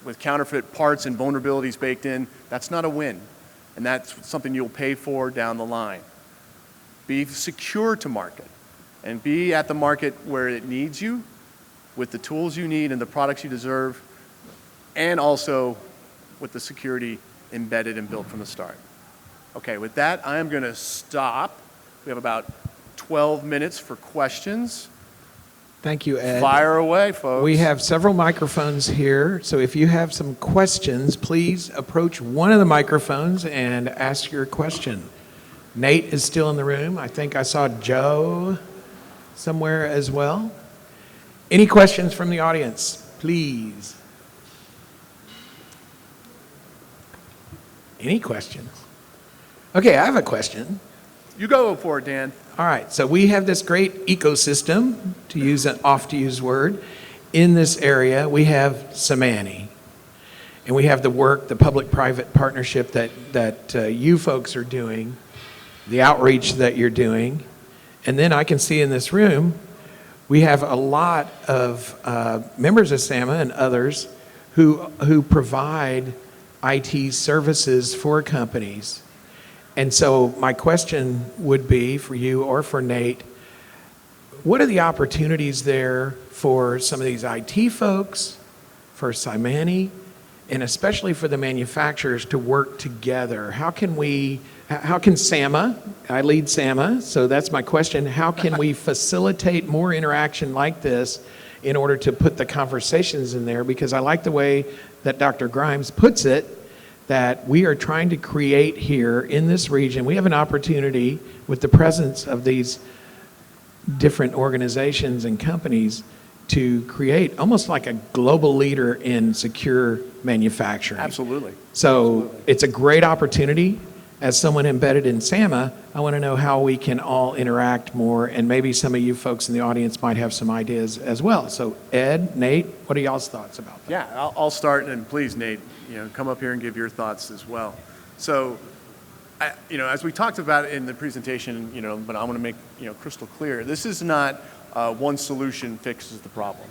with counterfeit parts and vulnerabilities baked in, that's not a win. And that's something you'll pay for down the line. Be secure to market and be at the market where it needs you with the tools you need and the products you deserve, and also with the security embedded and built from the start. Okay, with that, I am going to stop. We have about 12 minutes for questions. Thank you, Ed. Fire away, folks. We have several microphones here, so if you have some questions, please approach one of the microphones and ask your question. Nate is still in the room. I think I saw Joe somewhere as well. Any questions from the audience, please? Any questions? Okay, I have a question. You go for it, Dan. All right, so we have this great ecosystem, to use an oft-used word, in this area. We have CyManII, and we have the work, the public-private partnership that you folks are doing, the outreach that you're doing, and then I can see in this room, we have a lot of members of SAMA and others who provide IT services for companies. And so my question would be for you or for Nate, what are the opportunities there for some of these IT folks, for CyManII, and especially for the manufacturers to work together? How can SAMA, I lead SAMA, so that's my question, how can we facilitate more interaction like this in order to put the conversations in there? Because I like the way that Dr. Grimes puts it, that we are trying to create here in this region. We have an opportunity with the presence of these different organizations and companies to create almost like a global leader in secure manufacturing. Absolutely. So it's a great opportunity. As someone embedded in SAMA, I want to know how we can all interact more, and maybe some of you folks in the audience might have some ideas as well. So Ed, Nate, what are y'all's thoughts about that? Yeah, I'll start, and please, Nate, come up here and give your thoughts as well. So, as we talked about in the presentation, but I want to make crystal clear, this is not one solution fixes the problem,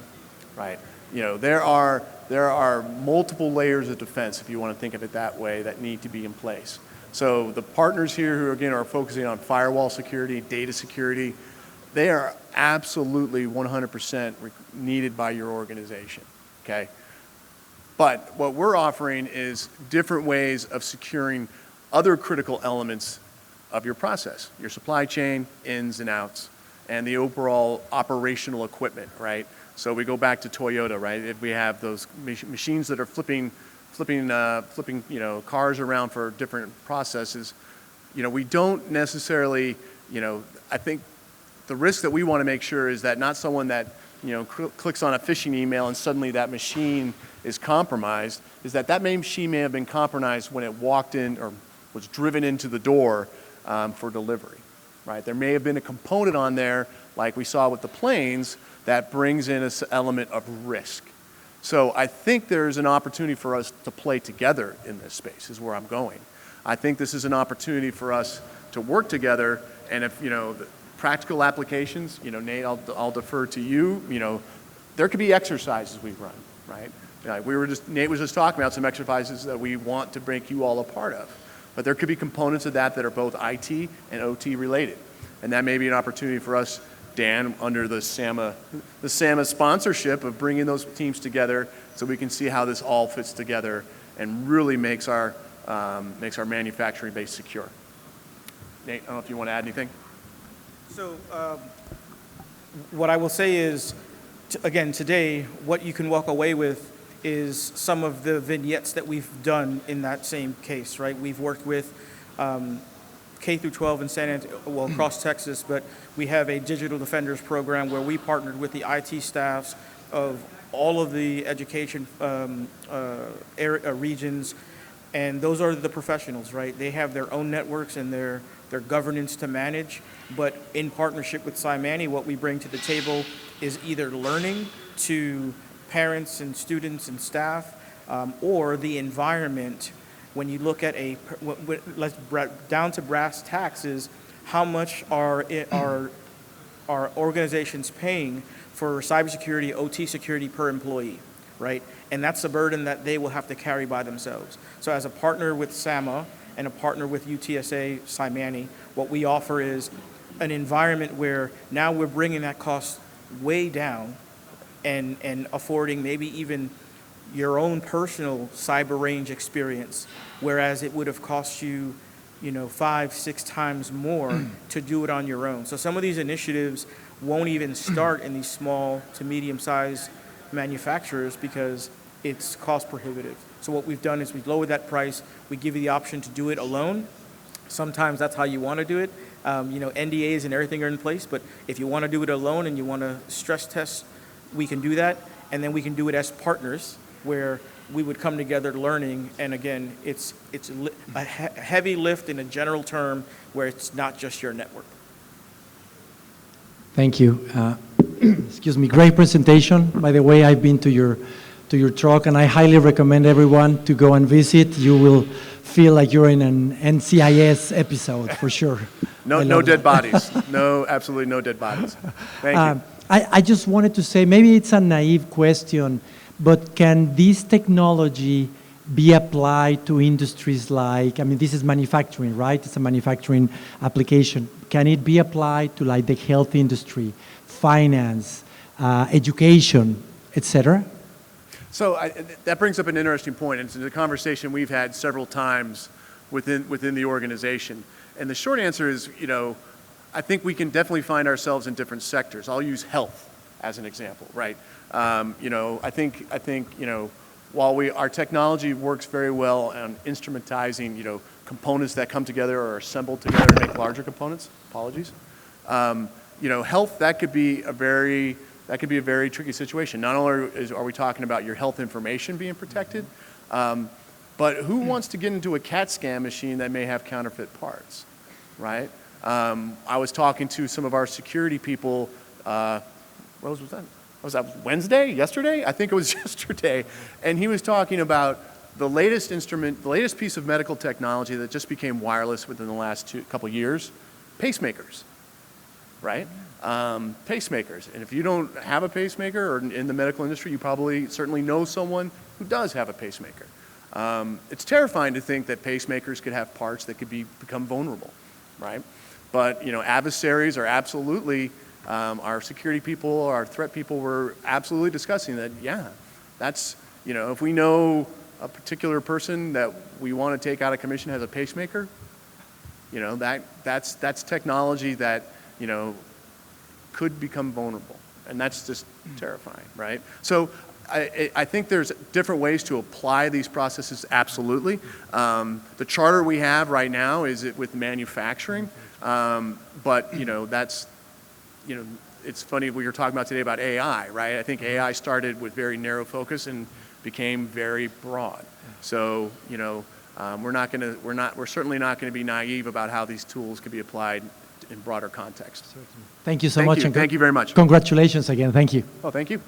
right? There are multiple layers of defense, if you want to think of it that way, that need to be in place. So the partners here who, again, are focusing on firewall security, data security, they are absolutely 100% needed by your organization, okay? But what we're offering is different ways of securing other critical elements of your process, your supply chain, ins and outs, and the overall operational equipment, right? So we go back to Toyota, right? If we have those machines that are flipping cars around for different processes, we don't necessarily, I think the risk that we want to make sure is that not someone that, clicks on a phishing email and suddenly that machine is compromised, is that machine may have been compromised when it walked in or was driven into the door for delivery, right? There may have been a component on there, like we saw with the planes, that brings in an element of risk. So I think there's an opportunity for us to play together in this space, is where I'm going. I think this is an opportunity for us to work together, and if, the practical applications, Nate, I'll defer to you, there could be exercises we run, right? Nate was just talking about some exercises that we want to make you all a part of. But there could be components of that are both IT and OT related. And that may be an opportunity for us, Dan, under the SAMA sponsorship of bringing those teams together so we can see how this all fits together and really makes our manufacturing base secure. Nate, I don't know if you want to add anything. So what I will say is, again, today, what you can walk away with is some of the vignettes that we've done in that same case, right? We've worked with K through 12 in across Texas, but we have a Digital Defenders program where we partnered with the IT staffs of all of the education regions, and those are the professionals, right? They have their own networks and their governance to manage, but in partnership with CyManII, what we bring to the table is either learning to parents and students and staff, or the environment. When you look at let's down to brass tacks, is how much are organizations paying for cybersecurity, OT security per employee, right? And that's a burden that they will have to carry by themselves. So as a partner with SAMA and a partner with UTSA CyManII, what we offer is an environment where now we're bringing that cost way down and affording maybe even your own personal cyber range experience, whereas it would have cost you, 5-6 times more to do it on your own. So some of these initiatives won't even start in these small to medium-sized manufacturers because it's cost prohibitive. So what we've done is we've lowered that price. We give you the option to do it alone. Sometimes that's how you want to do it. NDAs and everything are in place, but if you want to do it alone and you want to stress test, we can do that. And then we can do it as partners where we would come together learning. And again, it's a heavy lift in a general term where it's not just your network. Thank you. Excuse me, great presentation. By the way, I've been to your talk, and I highly recommend everyone to go and visit. You will feel like you're in an NCIS episode for sure. No dead bodies. No, absolutely no dead bodies. Thank you. I just wanted to say, maybe it's a naive question, but can this technology be applied to industries like, this is manufacturing, right? It's a manufacturing application. Can it be applied to like the health industry, finance, education, etc.? So that brings up an interesting point. It's a conversation we've had several times within the organization. And the short answer is, I think we can definitely find ourselves in different sectors. I'll use health as an example, right? I think while our technology works very well on instrumentizing, components that come together or are assembled together to make larger components. Apologies. Health, that could be a very tricky situation. Not only are we talking about your health information being protected, but who wants to get into a CAT scan machine that may have counterfeit parts, right? I was talking to some of our security people, what was that? Was that Wednesday, yesterday? I think it was yesterday. And he was talking about the latest piece of medical technology that just became wireless within the last couple years, pacemakers, right? Pacemakers. And if you don't have a pacemaker or in the medical industry, you probably certainly know someone who does have a pacemaker. It's terrifying to think that pacemakers could have parts that could become vulnerable, right? But, adversaries are absolutely, our security people, our threat people were absolutely discussing that, yeah, that's, if we know a particular person that we want to take out of commission has a pacemaker, that's technology that, could become vulnerable. And that's just terrifying, right? So I think there's different ways to apply these processes, absolutely. The charter we have right now is with manufacturing, but that's, it's funny we were talking about today about AI, right? I think AI started with very narrow focus and became very broad. So, we're certainly not going to be naive about how these tools can be applied in broader context. Thank you so much. Thank you very much. Congratulations again. Thank you. Oh, thank you.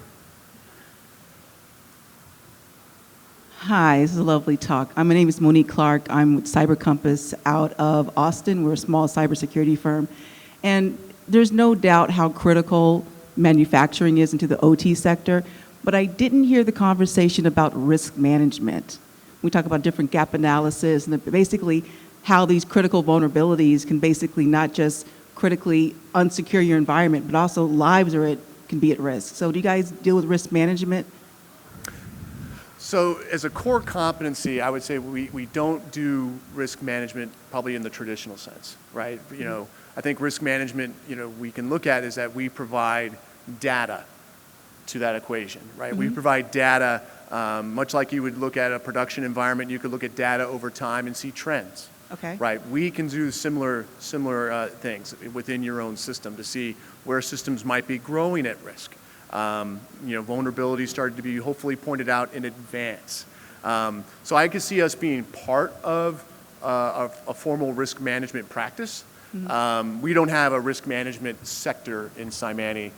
Hi, this is a lovely talk. My name is Monique Clark. I'm with Cyber Compass out of Austin. We're a small cybersecurity firm. And there's no doubt how critical manufacturing is into the OT sector, but I didn't hear the conversation about risk management. We talk about different gap analysis and basically how these critical vulnerabilities can basically not just critically unsecure your environment, but also lives can be at risk. So do you guys deal with risk management? So as a core competency, I would say we don't do risk management probably in the traditional sense, right? I think risk management, we can look at is that we provide data to that equation, right? We provide data, much like you would look at a production environment, you could look at data over time and see trends. Okay. Right, we can do similar things within your own system to see where systems might be growing at risk. Vulnerabilities started to be hopefully pointed out in advance. So I could see us being part of a formal risk management practice. We don't have a risk management sector in CyManII.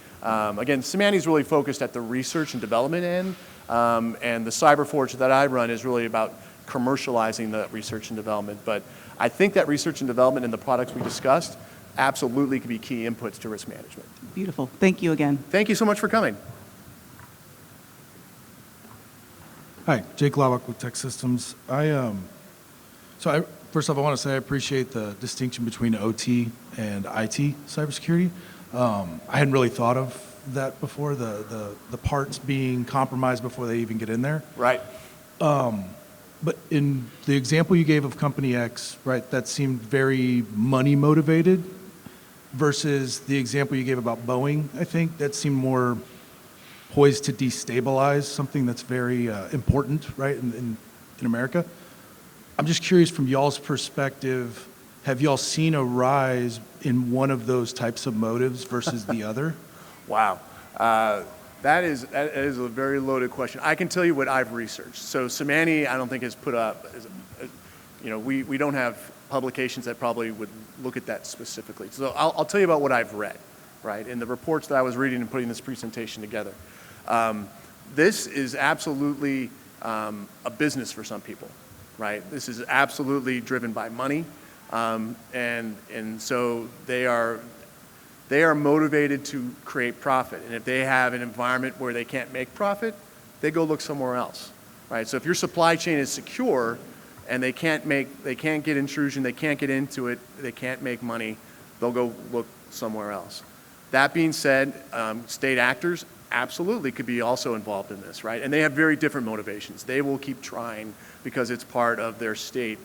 Again, CyManII is really focused at the research and development end, and the CyberForge that I run is really about commercializing the research and development. But I think that research and development and the products we discussed absolutely could be key inputs to risk management. Beautiful. Thank you again. Thank you so much for coming. Hi, Jake Lawak with Tech Systems. First off, I want to say I appreciate the distinction between OT and IT cybersecurity. I hadn't really thought of that before, the parts being compromised before they even get in there. Right. But in the example you gave of Company X, right, that seemed very money motivated versus the example you gave about Boeing, I think that seemed more poised to destabilize something that's very important, right, in America. I'm just curious from y'all's perspective, have y'all seen a rise in one of those types of motives versus the other? Wow. That is a very loaded question. I can tell you what I've researched. So CyManII, I don't think has put up, we don't have publications that probably would look at that specifically. So I'll tell you about what I've read, right, in the reports that I was reading and putting this presentation together. This is absolutely a business for some people, right? This is absolutely driven by money, and so they are motivated to create profit. And if they have an environment where they can't make profit, they go look somewhere else, right? So if your supply chain is secure and they can't get intrusion, they can't get into it, they can't make money, they'll go look somewhere else. That being said, state actors absolutely could be also involved in this, right? And they have very different motivations. They will keep trying because it's part of their state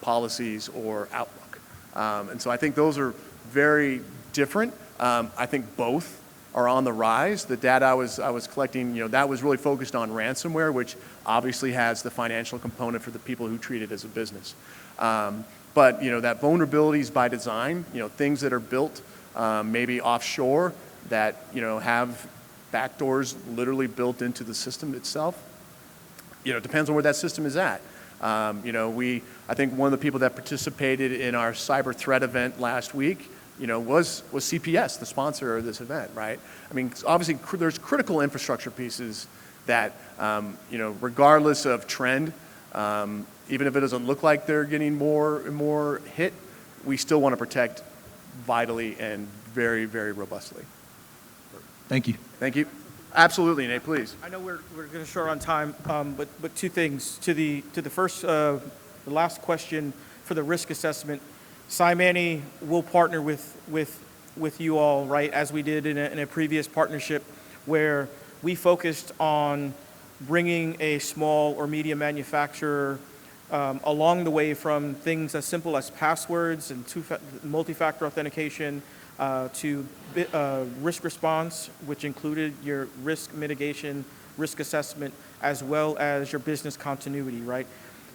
policies or outlook. And so I think those are very different. I think both are on the rise. The data I was collecting, that was really focused on ransomware, which obviously has the financial component for the people who treat it as a business. But that vulnerabilities by design, things that are built maybe offshore that have backdoors literally built into the system itself. It depends on where that system is at. I think one of the people that participated in our cyber threat event last week, was CPS, the sponsor of this event, right? I mean, obviously there's critical infrastructure pieces that, regardless of trend, even if it doesn't look like they're getting more and more hit, we still want to protect vitally and very, very robustly. Thank you. Thank you. Absolutely, Nate, please. I know we're going to short on time, but two things. To the first, the last question for the risk assessment, CyManII will partner with you all, right, as we did in a previous partnership where we focused on bringing a small or medium manufacturer along the way from things as simple as passwords and multi-factor authentication to risk response, which included your risk mitigation, risk assessment, as well as your business continuity, right?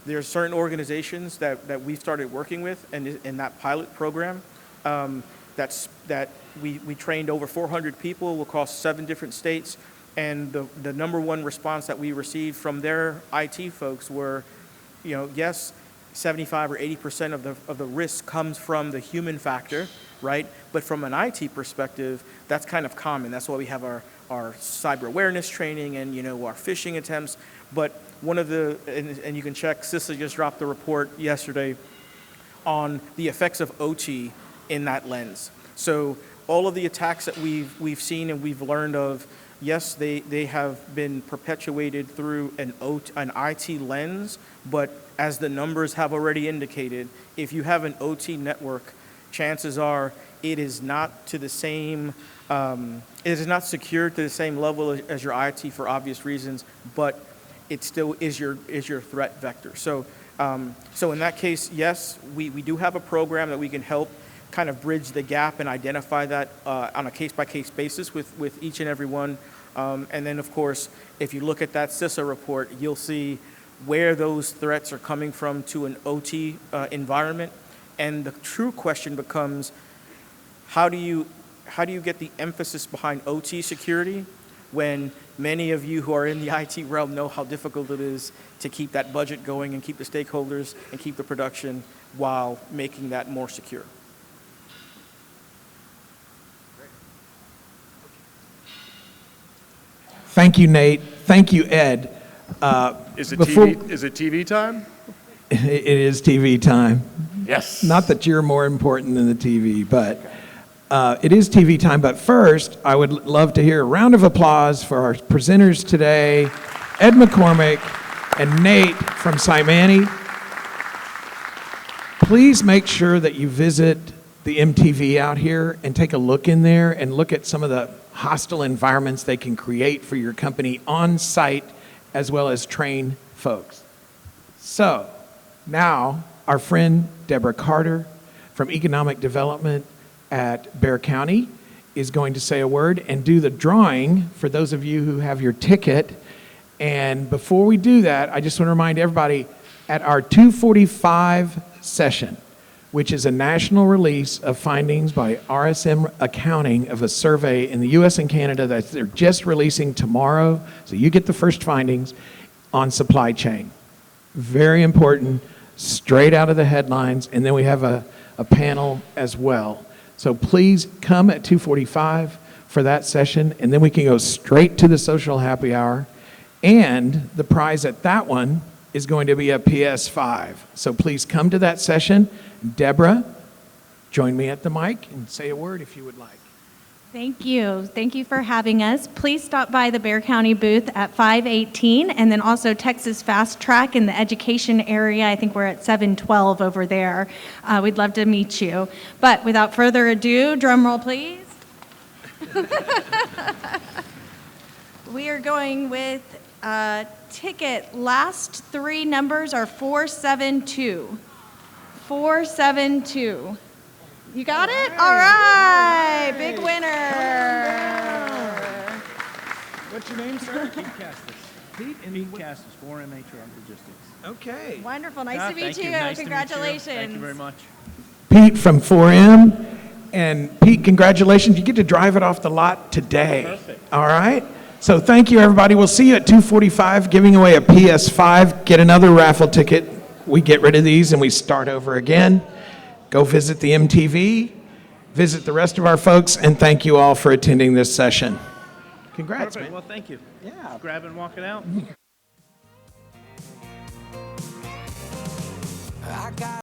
There are certain organizations that we started working with in that pilot program that we trained over 400 people across 7 different states, and the number one response that we received from their IT folks were, yes, 75 or 80% of the risk comes from the human factor, right? But from an IT perspective, that's kind of common. That's why we have our cyber awareness training and our phishing attempts. But one of and you can check, CISA just dropped the report yesterday on the effects of OT in that lens. So all of the attacks that we've seen and we've learned of, yes, they have been perpetuated through an IT lens, but as the numbers have already indicated, if you have an OT network, chances are it is not to the same, it is not secured to the same level as your IT for obvious reasons, but it still is your threat vector. So in that case, yes, we do have a program that we can help kind of bridge the gap and identify that on a case-by-case basis with each and every one. And then, of course, if you look at that CISA report, you'll see where those threats are coming from to an OT environment. And the true question becomes, how do you get the emphasis behind OT security when many of you who are in the IT realm know how difficult it is to keep that budget going and keep the stakeholders and keep the production while making that more secure? Thank you, Nate. Thank you, Ed. Is it TV time? It is TV time. Yes. Not that you're more important than the TV, but it is TV time. But first, I would love to hear a round of applause for our presenters today, Ed McCormick, and Nate from CyManII. Please make sure that you visit the MTV out here and take a look in there and look at some of the hostile environments they can create for your company on site, as well as train folks. So now our friend Deborah Carter from Economic Development at Bexar County is going to say a word and do the drawing for those of you who have your ticket. And before we do that, I just want to remind everybody, at our 245 session, which is a national release of findings by RSM Accounting of a survey in the US and Canada that they're just releasing tomorrow, so you get the first findings on supply chain. Very important, straight out of the headlines, and then we have a panel as well. So please come at 2:45 for that session, and then we can go straight to the social happy hour. And the prize at that one is going to be a PS5. So please come to that session. Deborah, join me at the mic and say a word if you would like. Thank you. Thank you for having us. Please stop by the Bexar County booth at 518, and then also Texas Fast Track in the education area. I think we're at 712 over there. We'd love to meet you. But without further ado, drum roll, please. We are going with ticket. Last three numbers are 472. 472. You got it? All right. Big winner. What's your name, sir? Pete Castus. Pete? Pete Castus, 4M HR Logistics. Okay. Wonderful. Nice to meet Thank you. Nice Congratulations. To meet you. Thank you very much. Pete from 4M. And Pete, congratulations. You get to drive it off the lot today. Perfect. All right. So thank you, everybody. We'll see you at 2:45, giving away a PS5. Get another raffle ticket. We get rid of these and we start over again. Go visit the MTV, visit the rest of our folks, and thank you all for attending this session. Congrats, Perfect. man. Well, thank you. Yeah. Grab and walk it out.